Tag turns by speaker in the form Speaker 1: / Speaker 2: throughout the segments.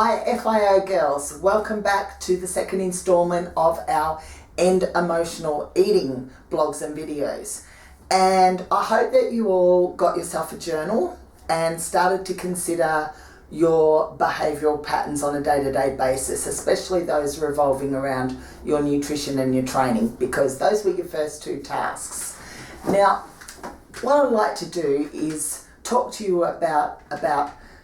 Speaker 1: Hi FIO girls, welcome back to the second installment of our End Emotional Eating blogs and videos. And I hope that you all got yourself a journal and started to consider your behavioural patterns on a day-to-day basis, especially those revolving around your nutrition and your training, because those were your first two tasks. Now, what I'd like to do is talk to you about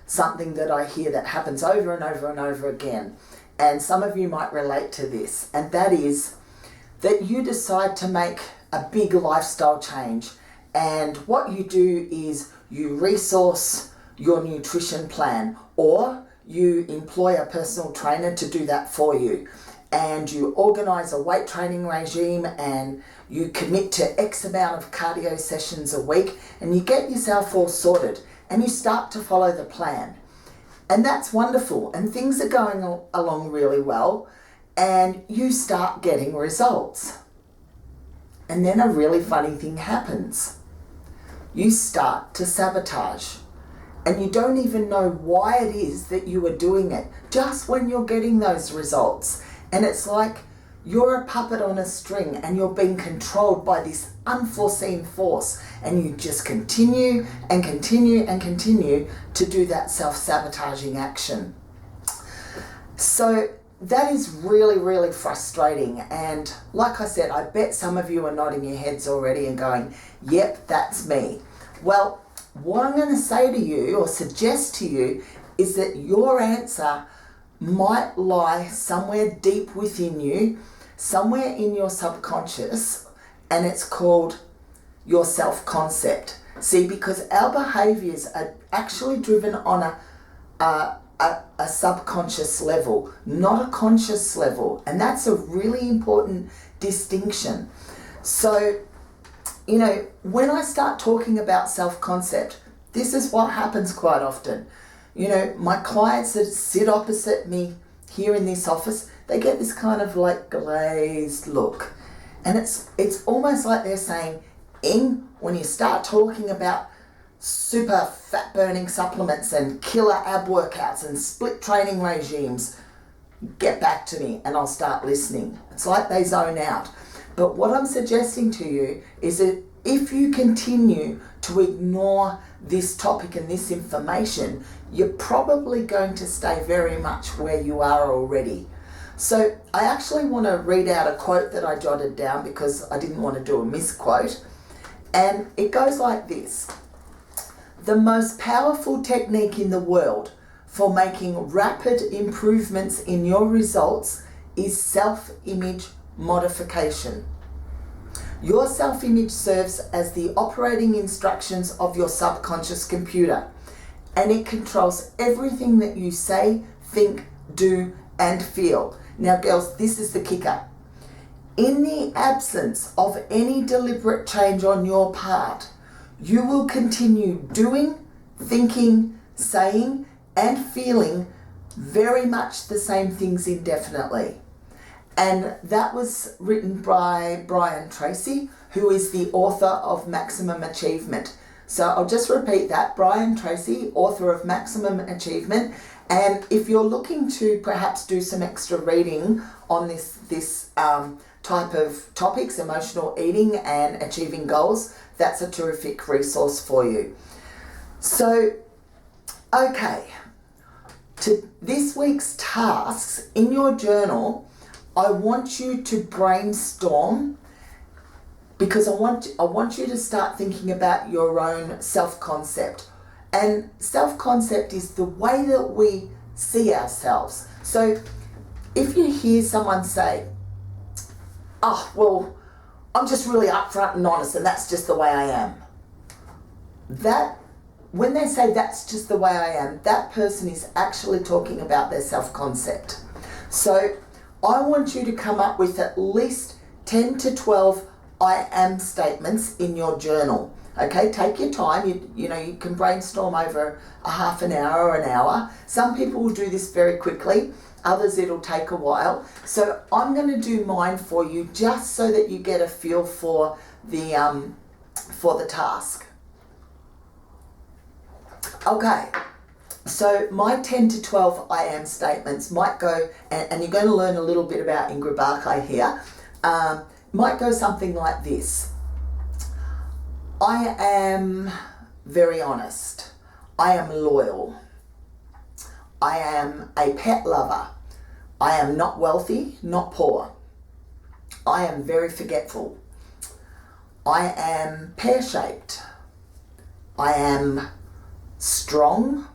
Speaker 1: something that I hear that happens over and over and over again. And some of you might relate to this, and that is that you decide to make a big lifestyle change. And what you do is you resource your nutrition plan, or you employ a personal trainer to do that for you. And you organise a weight training regime, and you commit to X amount of cardio sessions a week, and you get yourself all sorted, and you start to follow the plan. And that's wonderful, and things are going along really well, and you start getting results. And then a really funny thing happens. You start to sabotage, and you don't even know why it is that you are doing it, just when you're getting those results. And it's like you're a puppet on a string, and you're being controlled by this unforeseen force, and you just continue and continue and continue to do that self-sabotaging action. So that is really, really frustrating. And like I said, I bet some of you are nodding your heads already and going, yep, that's me. Well, what I'm going to say to you or suggest to you is that your answer might lie somewhere deep within you, somewhere in your subconscious, and it's called your self-concept. See, because our behaviours are actually driven on a subconscious level, not a conscious level, and that's a really important distinction. So, you know, when I start talking about self-concept, this is what happens quite often. You know, my clients that sit opposite me here in this office, they get this kind of like glazed look. And it's almost like they're saying, Ing, when you start talking about super fat burning supplements and killer ab workouts and split training regimes, get back to me and I'll start listening. It's like they zone out. But what I'm suggesting to you is that if you continue to ignore this topic and this information, you're probably going to stay very much where you are already. So I actually want to read out a quote that I jotted down because I didn't want to do a misquote. And it goes like this: the most powerful technique in the world for making rapid improvements in your results is self-image modification. Your self-image serves as the operating instructions of your subconscious computer, and it controls everything that you say, think, do, and feel. Now girls, this is the kicker. In the absence of any deliberate change on your part, you will continue doing, thinking, saying, and feeling very much the same things indefinitely. And that was written by Brian Tracy, who is the author of Maximum Achievement. So I'll just repeat that. Brian Tracy, author of Maximum Achievement. And if you're looking to perhaps do some extra reading on this type of topics, emotional eating and achieving goals, that's a terrific resource for you. So, okay, to this week's tasks in your journal, I want you to brainstorm, because I want you to start thinking about your own self-concept. And self-concept is the way that we see ourselves. So if you hear someone say, oh, well, I'm just really upfront and honest and that's just the way I am. When they say that's just the way I am, that person is actually talking about their self-concept. So I want you to come up with at least 10 to 12 I am statements in your journal. Okay, take your time. You can brainstorm over a half an hour or an hour. Some people will do this very quickly. Others it'll take a while. So I'm going to do mine for you just so that you get a feel for the task. Okay, So my 10 to 12 I am statements might go, and you're going to learn a little bit about Ingrid Barclay here, might go something like this. I am very honest. I am loyal. I am a pet lover. I am not wealthy, not poor. I am very forgetful. I am pear-shaped. I am strong.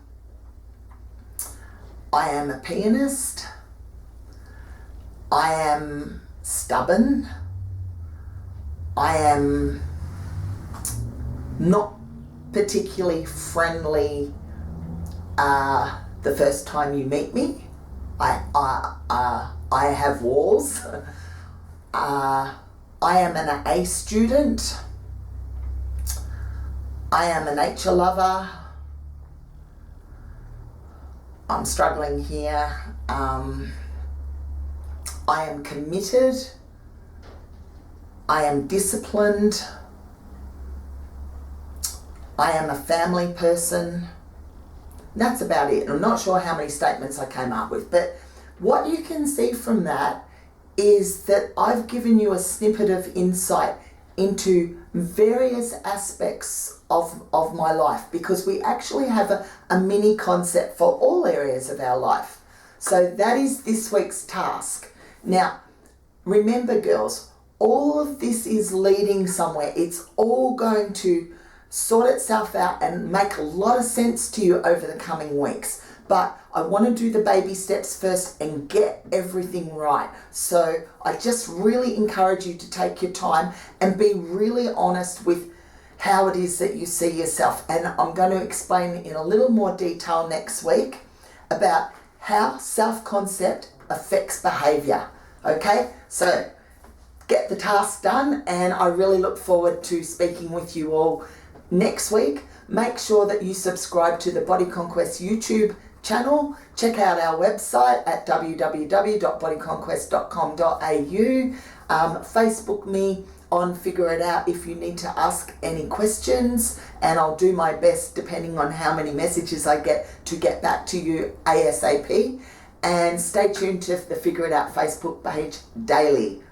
Speaker 1: I am a pianist. I am stubborn. I am not particularly friendly the first time you meet me. I have walls. I am an A student. I am a nature lover. I'm struggling here. I am committed. I am disciplined. I am a family person. That's about it. I'm not sure how many statements I came up with, but what you can see from that is that I've given you a snippet of insight into various aspects of my life, because we actually have a mini concept for all areas of our life. So that is this week's task. Now, remember girls, all of this is leading somewhere. It's all going to sort itself out and make a lot of sense to you over the coming weeks. But I want to do the baby steps first and get everything right. So I just really encourage you to take your time and be really honest with how it is that you see yourself. And I'm going to explain in a little more detail next week about how self-concept affects behaviour. Okay, so get the task done, and I really look forward to speaking with you all next week. Make sure that you subscribe to the Body Conquest YouTube channel. Check out our website at www.bodyconquest.com.au. Facebook me on Figure It Out if you need to ask any questions, and I'll do my best, depending on how many messages I get, to get back to you ASAP. And stay tuned to the Figure It Out Facebook page daily.